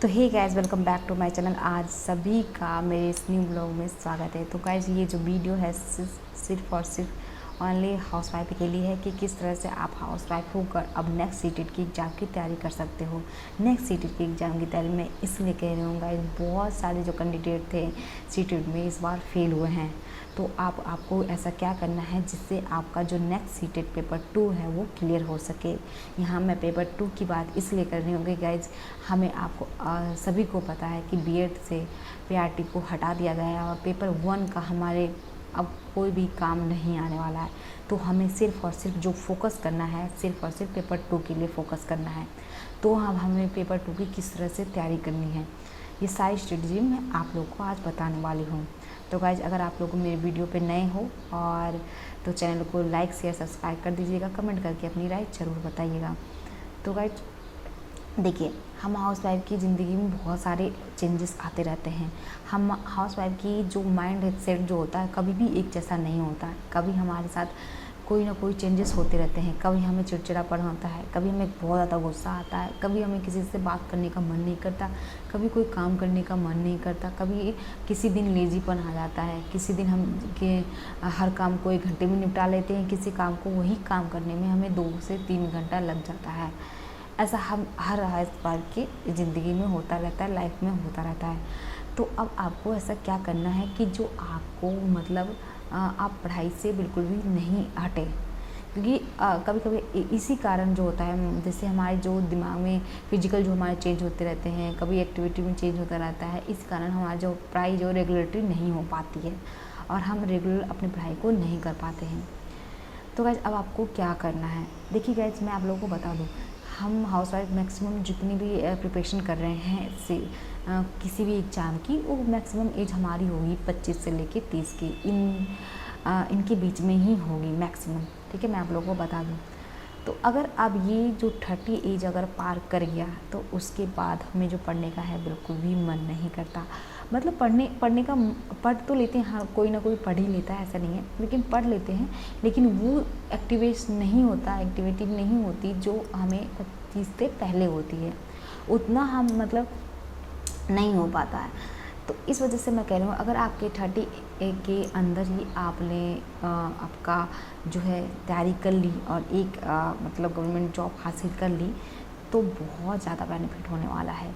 तो hey guys, welcome back to my channel. आज सभी का मेरे इस न्यू ब्लॉग में स्वागत है। तो गाइस, ये जो वीडियो है सिर्फ और सिर्फ ओनली हाउसवाइफ के लिए है कि किस तरह से आप हाउसवाइफ होकर अब नेक्स्ट सीटेट की एग्ज़ाम की तैयारी कर सकते हो। नेक्स्ट सीटेट की एग्ज़ाम की तैयारी में इसलिए कह रही हूँ गाइस, बहुत सारे जो कैंडिडेट थे सीटेट में इस बार फेल हुए हैं। तो आपको ऐसा क्या करना है जिससे आपका जो नेक्स्ट सीटेट पेपर 2 है वो क्लियर हो सके। यहाँ मैं पेपर 2 की बात इसलिए कर रही हूँ कि गाइज हमें आपको सभी को पता है कि बीएड से पीआरटी को हटा दिया गया है और पेपर 1 का हमारे अब कोई भी काम नहीं आने वाला है। तो हमें सिर्फ और सिर्फ जो फोकस करना है, सिर्फ और सिर्फ पेपर 2 के लिए फोकस करना है। तो अब हमें पेपर 2 की किस तरह से तैयारी करनी है, ये सारी स्ट्रेटजी मैं आप लोग को आज बताने वाली हूँ। तो गाइज, अगर आप लोग मेरे वीडियो पे नए हो और तो चैनल को लाइक शेयर सब्सक्राइब कर दीजिएगा, कमेंट करके अपनी राय ज़रूर बताइएगा। तो गाइज देखिए, हम हाउसवाइफ की ज़िंदगी में बहुत सारे चेंजेस आते रहते हैं। हम हाउसवाइफ की जो माइंड सेट जो होता है कभी भी एक जैसा नहीं होता है। कभी हमारे साथ कोई ना कोई चेंजेस होते रहते हैं। कभी हमें चिड़चिड़ापन होता है, कभी हमें बहुत ज़्यादा गुस्सा आता है, कभी हमें किसी से बात करने का मन नहीं करता, कभी कोई काम करने का मन नहीं करता, कभी किसी दिन लेजीपन आ जाता है, किसी दिन हम के हर काम को 1 घंटे में निपटा लेते हैं, किसी काम को वही काम करने में हमें 2 से 3 घंटा लग जाता है। ऐसा हम हर बार की ज़िंदगी में होता रहता है, लाइफ में होता रहता है। तो अब आपको ऐसा क्या करना है कि जो आपको मतलब आप पढ़ाई से बिल्कुल भी नहीं हटे, क्योंकि कभी कभी इसी कारण जो होता है, जैसे हमारे जो दिमाग में फिजिकल जो हमारे चेंज होते रहते हैं, कभी एक्टिविटी में चेंज होता रहता है, इस कारण हमारा जो पढ़ाई जो रेगुलरिटी नहीं हो पाती है और हम रेगुलर अपनी पढ़ाई को नहीं कर पाते हैं। तो गाइज, अब आपको क्या करना है, देखिए गाइज, मैं आप लोगों को बता दूँ, हम हाउसवाइफ मैक्सिमम जितनी भी प्रिपरेशन कर रहे हैं किसी भी एग्ज़ाम की, वो मैक्सिमम एज हमारी होगी 25 से लेके 30 की, इनके बीच में ही होगी मैक्सिमम। ठीक है, मैं आप लोगों को बता दूँ। तो अगर अब ये जो 30 एज अगर पार कर गया तो उसके बाद हमें जो पढ़ने का है बिल्कुल भी मन नहीं करता। मतलब पढ़ने का पढ़ तो लेते हैं, हाँ कोई ना कोई पढ़ ही लेता है, ऐसा नहीं है, लेकिन पढ़ लेते हैं, लेकिन वो एक्टिविटी नहीं होती जो हमें 25 से पहले होती है, उतना हम मतलब नहीं हो पाता है। तो इस वजह से मैं कह रही हूँ, अगर आपके 30 के अंदर ही आपने आपका जो है तैयारी कर ली और एक मतलब गवर्नमेंट जॉब हासिल कर ली, तो बहुत ज़्यादा बेनिफिट होने वाला है,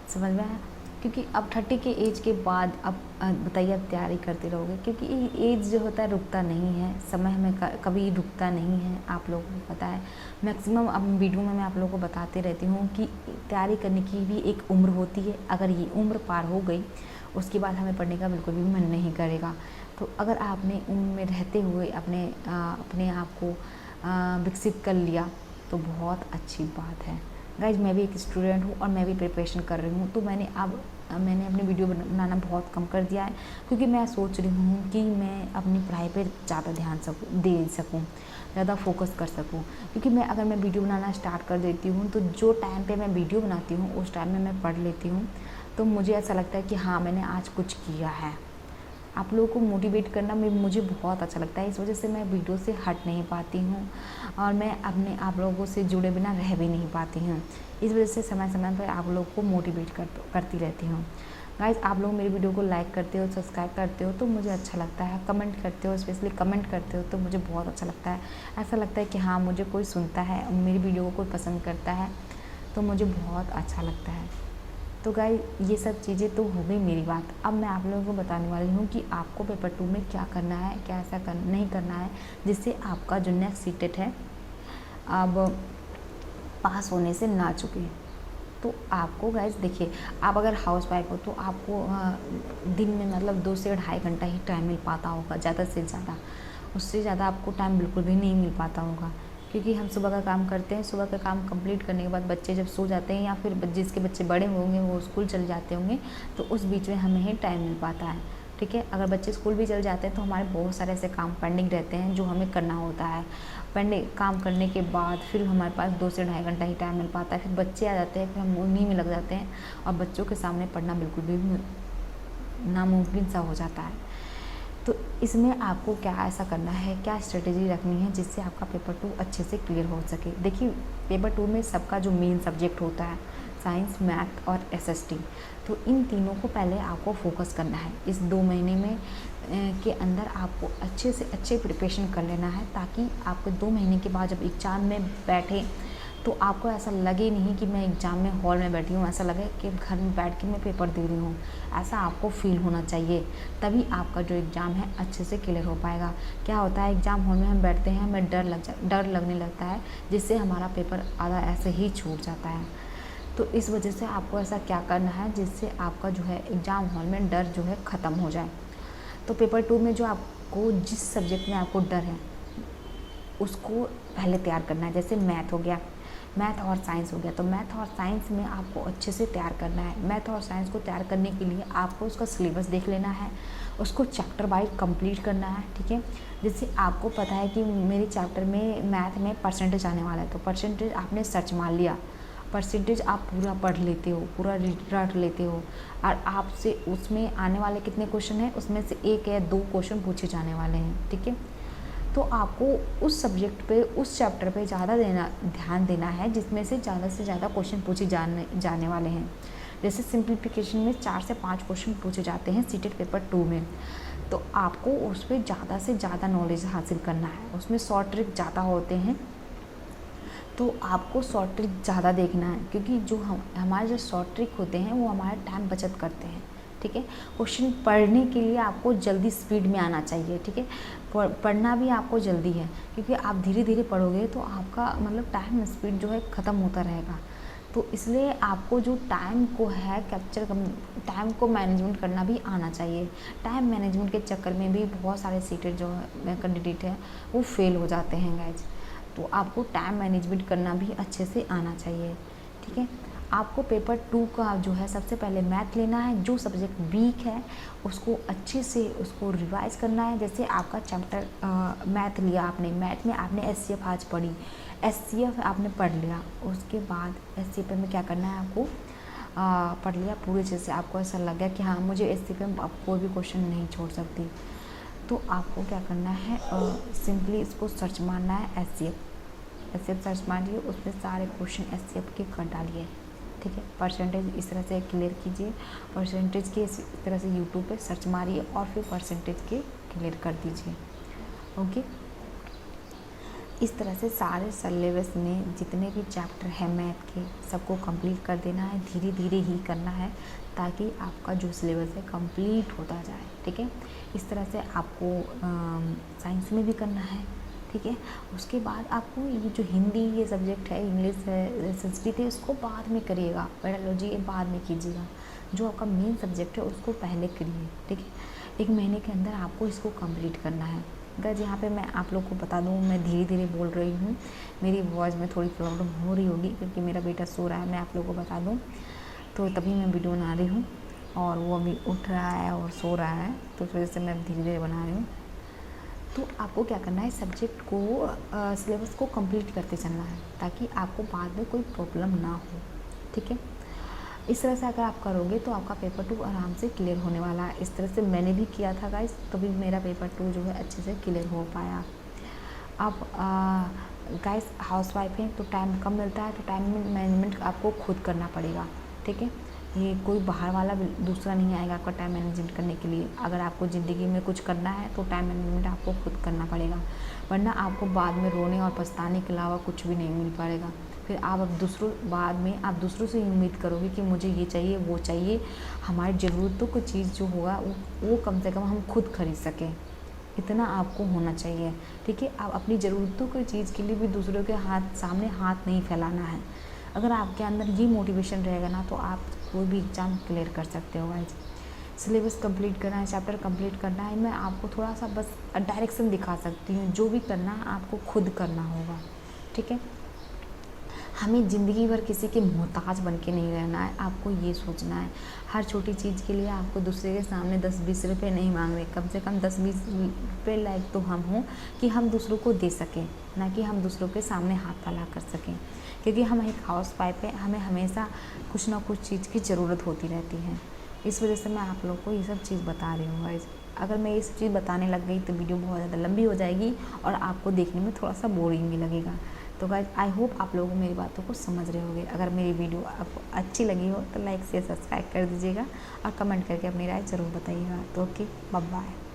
समझ में आया। क्योंकि अब 30 के एज के बाद अब बताइए आप तैयारी करते रहोगे, क्योंकि एज जो होता है रुकता नहीं है, समय में कभी रुकता नहीं है, आप लोगों को पता है। मैक्सिमम अब वीडियो में मैं आप लोगों को बताते रहती हूँ कि तैयारी करने की भी एक उम्र होती है। अगर ये उम्र पार हो गई उसके बाद हमें पढ़ने का बिल्कुल भी मन नहीं करेगा। तो अगर आपने उम्र में रहते हुए अपने आप को विकसित कर लिया तो बहुत अच्छी बात है। गाइज, मैं भी एक स्टूडेंट हूँ और मैं भी प्रिपरेशन कर रही हूँ। तो मैंने अपनी वीडियो बनाना बहुत कम कर दिया है, क्योंकि मैं सोच रही हूँ कि मैं अपनी पढ़ाई पे ज़्यादा ध्यान दे सकूँ, ज़्यादा फोकस कर सकूँ। क्योंकि अगर मैं वीडियो बनाना स्टार्ट कर देती हूँ तो जो टाइम पे मैं वीडियो बनाती हूँ उस टाइम में मैं पढ़ लेती हूँ, तो मुझे ऐसा लगता है कि हाँ मैंने आज कुछ किया है। आप लोगों को मोटिवेट करना मुझे बहुत अच्छा लगता है, इस वजह से मैं वीडियो से हट नहीं पाती हूँ और मैं अपने आप लोगों से जुड़े बिना रह भी नहीं पाती हूँ। इस वजह से समय समय पर आप लोगों को मोटिवेट करती रहती हूँ। गाइज, आप लोग मेरी वीडियो को लाइक करते हो, सब्सक्राइब करते हो तो मुझे अच्छा लगता है, कमेंट करते हो, स्पेशली कमेंट करते हो तो मुझे बहुत अच्छा लगता है। ऐसा लगता है कि हाँ मुझे कोई सुनता है, मेरी वीडियो को कोई पसंद करता है, तो मुझे बहुत अच्छा लगता है। तो गाइस, ये सब चीज़ें तो हो गई मेरी बात। अब मैं आप लोगों को बताने वाली हूँ कि आपको पेपर 2 में क्या करना है, क्या ऐसा नहीं करना है जिससे आपका जो नेक्स्ट सीटेट है अब पास होने से ना चुके। तो आपको गाइस देखिए, आप अगर हाउस वाइफ हो तो आपको दिन में मतलब 2 से 2.5 घंटा ही टाइम मिल पाता होगा, ज़्यादा से ज़्यादा। उससे ज़्यादा आपको टाइम बिल्कुल भी नहीं मिल पाता होगा, क्योंकि हम सुबह का काम करते हैं। सुबह का काम कंप्लीट करने के बाद बच्चे जब सो जाते हैं या फिर जिसके बच्चे बड़े होंगे वो स्कूल चले जाते होंगे, तो उस बीच में हमें ही टाइम मिल पाता है। ठीक है, अगर बच्चे स्कूल भी चले जाते हैं तो हमारे बहुत सारे ऐसे काम पेंडिंग रहते हैं जो हमें करना होता है। पेंडिंग काम करने के बाद फिर हमारे पास 2 से 2.5 घंटा ही टाइम मिल पाता है। फिर बच्चे आ जाते हैं, फिर हम उन्हीं में लग जाते हैं और बच्चों के सामने पढ़ना बिल्कुल भी नामुमकिन सा हो जाता है। तो इसमें आपको क्या ऐसा करना है, क्या स्ट्रेटेजी रखनी है जिससे आपका पेपर 2 अच्छे से क्लियर हो सके। देखिए, पेपर 2 में सबका जो मेन सब्जेक्ट होता है साइंस, मैथ और एसएसटी। तो इन तीनों को पहले आपको फोकस करना है। इस 2 महीने में के अंदर आपको अच्छे से अच्छे प्रिपरेशन कर लेना है, ताकि आपको 2 महीने के बाद जब एग्ज़ाम में बैठे तो आपको ऐसा लगे नहीं कि मैं एग्ज़ाम में हॉल में बैठी हूँ, ऐसा लगे कि घर में बैठ के मैं पेपर दे रही हूँ। ऐसा आपको फील होना चाहिए, तभी आपका जो एग्ज़ाम है अच्छे से क्लियर हो पाएगा। क्या होता है, एग्ज़ाम हॉल में हम बैठते हैं, हमें डर लगने लगता है, जिससे हमारा पेपर आधा ऐसे ही छूट जाता है। तो इस वजह से आपको ऐसा क्या करना है जिससे आपका जो है एग्ज़ाम हॉल में डर जो है ख़त्म हो जाए। तो पेपर 2 में जो आपको जिस सब्जेक्ट में आपको डर है उसको पहले तैयार करना है। जैसे मैथ हो गया, मैथ और साइंस हो गया, तो मैथ और साइंस में आपको अच्छे से तैयार करना है। मैथ और साइंस को तैयार करने के लिए आपको उसका सिलेबस देख लेना है, उसको चैप्टर वाइज कंप्लीट करना है, ठीक है। जैसे आपको पता है कि मेरे चैप्टर में मैथ में परसेंटेज आने वाला है, तो परसेंटेज आपने सर्च मार लिया, परसेंटेज आप पूरा पढ़ लेते हो, पूरा रट लेते हो, और आपसे उसमें आने वाले कितने क्वेश्चन हैं, उसमें से 1 या 2 क्वेश्चन पूछे जाने वाले हैं, ठीक है। तो आपको उस सब्जेक्ट पे, उस चैप्टर पे ज़्यादा ध्यान देना है, जिसमें से ज़्यादा क्वेश्चन पूछे जाने वाले हैं। जैसे सिंप्लीफिकेशन में 4 से 5 क्वेश्चन पूछे जाते हैं सीटेट पेपर 2 में, तो आपको उस पर ज़्यादा से ज़्यादा नॉलेज हासिल करना है। उसमें शॉर्ट ट्रिक ज़्यादा होते हैं, तो आपको शॉर्ट ट्रिक ज़्यादा देखना है, क्योंकि जो हमारे जो शॉर्ट ट्रिक होते हैं वो हमारा टाइम बचत करते हैं, ठीक है। क्वेश्चन पढ़ने के लिए आपको जल्दी स्पीड में आना चाहिए, ठीक है। पढ़ना भी आपको जल्दी है, क्योंकि आप धीरे धीरे पढ़ोगे तो आपका मतलब टाइम स्पीड जो है ख़त्म होता रहेगा। तो इसलिए आपको जो टाइम को है टाइम को मैनेजमेंट करना भी आना चाहिए। टाइम मैनेजमेंट के चक्कर में भी बहुत सारे सीटेड जो कैंडिडेट हैं वो फेल हो जाते हैं गाइज। तो आपको टाइम मैनेजमेंट करना भी अच्छे से आना चाहिए, ठीक है। आपको पेपर 2 का जो है सबसे पहले मैथ लेना है, जो सब्जेक्ट वीक है उसको अच्छे से उसको रिवाइज करना है। जैसे आपका चैप्टर मैथ लिया आपने, मैथ में आपने एचसीएफ आज पढ़ी, एचसीएफ आपने पढ़ लिया, उसके बाद एचसीएफ में क्या करना है आपको पढ़ लिया पूरे अच्छे से, आपको ऐसा लग गया कि हाँ मुझे एचसीएफ में आप कोई भी क्वेश्चन नहीं छोड़ सकती, तो आपको क्या करना है सिंपली इसको सर्च मारना है एचसीएफ सर्च मारिए, उसमें सारे क्वेश्चन एचसीएफ के कर डालिए, ठीक है। परसेंटेज इस तरह से क्लियर कीजिए, परसेंटेज के इस तरह से यूट्यूब पे सर्च मारिए और फिर परसेंटेज के क्लियर कर दीजिए, ओके। इस तरह से सारे सिलेबस में जितने भी चैप्टर हैं मैथ के सबको कंप्लीट कर देना है, धीरे धीरे ही करना है, ताकि आपका जो सिलेबस है कंप्लीट होता जाए, ठीक है। इस तरह से आपको साइंस में भी करना है, ठीक है। उसके बाद आपको ये जो हिंदी ये सब्जेक्ट है, इंग्लिश है, संस्कृत है, उसको बाद में करिएगा, पेडालॉजी ये बाद में कीजिएगा। जो आपका मेन सब्जेक्ट है उसको पहले करिए, ठीक है। 1 महीने के अंदर आपको इसको कंप्लीट करना है। गाइस यहाँ पे मैं आप लोग को बता दूँ, मैं धीरे धीरे बोल रही हूँ, मेरी वॉइस में थोड़ी प्रॉब्लम हो रही होगी, क्योंकि मेरा बेटा सो रहा है, मैं आप लोग को बता दूँ, तो तभी मैं वीडियो बना रही हूँ, और वो अभी उठ रहा है और सो रहा है, तो इस वजह से मैं धीरे धीरे बना रही हूँ। तो आपको क्या करना है, सब्जेक्ट को सिलेबस को कंप्लीट करते चलना है, ताकि आपको बाद में कोई प्रॉब्लम ना हो, ठीक है। इस तरह से अगर आप करोगे तो आपका पेपर 2 आराम से क्लियर होने वाला है। इस तरह से मैंने भी किया था गाइस, तभी मेरा पेपर 2 जो है अच्छे से क्लियर हो पाया। अब गाइस हाउसवाइफ हैं तो टाइम कम मिलता है, तो टाइम मैनेजमेंट आपको खुद करना पड़ेगा, ठीक है। ये कोई बाहर वाला दूसरा नहीं आएगा आपका टाइम मैनेजमेंट करने के लिए। अगर आपको ज़िंदगी में कुछ करना है तो टाइम मैनेजमेंट आपको खुद करना पड़ेगा, वरना आपको बाद में रोने और पछताने के अलावा कुछ भी नहीं मिल पाएगा। फिर आप बाद में आप दूसरों से उम्मीद करोगे कि मुझे ये चाहिए वो चाहिए, हमारी ज़रूरतों की चीज़ जो होगा वो कम से कम हम खुद खरीद सकें, इतना आपको होना चाहिए, ठीक है। आप अपनी ज़रूरतों की चीज़ के लिए भी दूसरों के सामने हाथ नहीं फैलाना है। अगर आपके अंदर ये मोटिवेशन रहेगा ना, तो आप कोई भी एग्ज़ाम क्लियर कर सकते हो गाइस। सिलेबस कंप्लीट करना है, चैप्टर कंप्लीट करना है, मैं आपको थोड़ा सा बस डायरेक्शन दिखा सकती हूँ, जो भी करना है आपको खुद करना होगा, ठीक है। हमें ज़िंदगी भर किसी के मोहताज बन के नहीं रहना है, आपको ये सोचना है हर छोटी चीज़ के लिए आपको दूसरे के सामने 10-20 रुपये नहीं मांगने, कम से कम 10-20 रुपये लायक तो हम हों कि हम दूसरों को दे सकें, ना कि हम दूसरों के सामने हाथ फैला कर सकें। क्योंकि हम एक हाउस वाइफ है, हमें हमेशा कुछ ना कुछ चीज़ की ज़रूरत होती रहती है। इस वजह से मैं आप लोग को ये सब चीज़ बता रही हूँ गाइस। अगर मैं ये सब चीज़ बताने लग गई तो वीडियो बहुत ज़्यादा लंबी हो जाएगी और आपको देखने में थोड़ा सा बोरिंग भी लगेगा। तो गाइज आई होप आप लोगों मेरी बातों को समझ रहे होंगे। अगर मेरी वीडियो आपको अच्छी लगी हो तो लाइक शेयर सब्सक्राइब कर दीजिएगा और कमेंट करके अपनी राय ज़रूर बताइएगा। तो ओके, बाय बाय।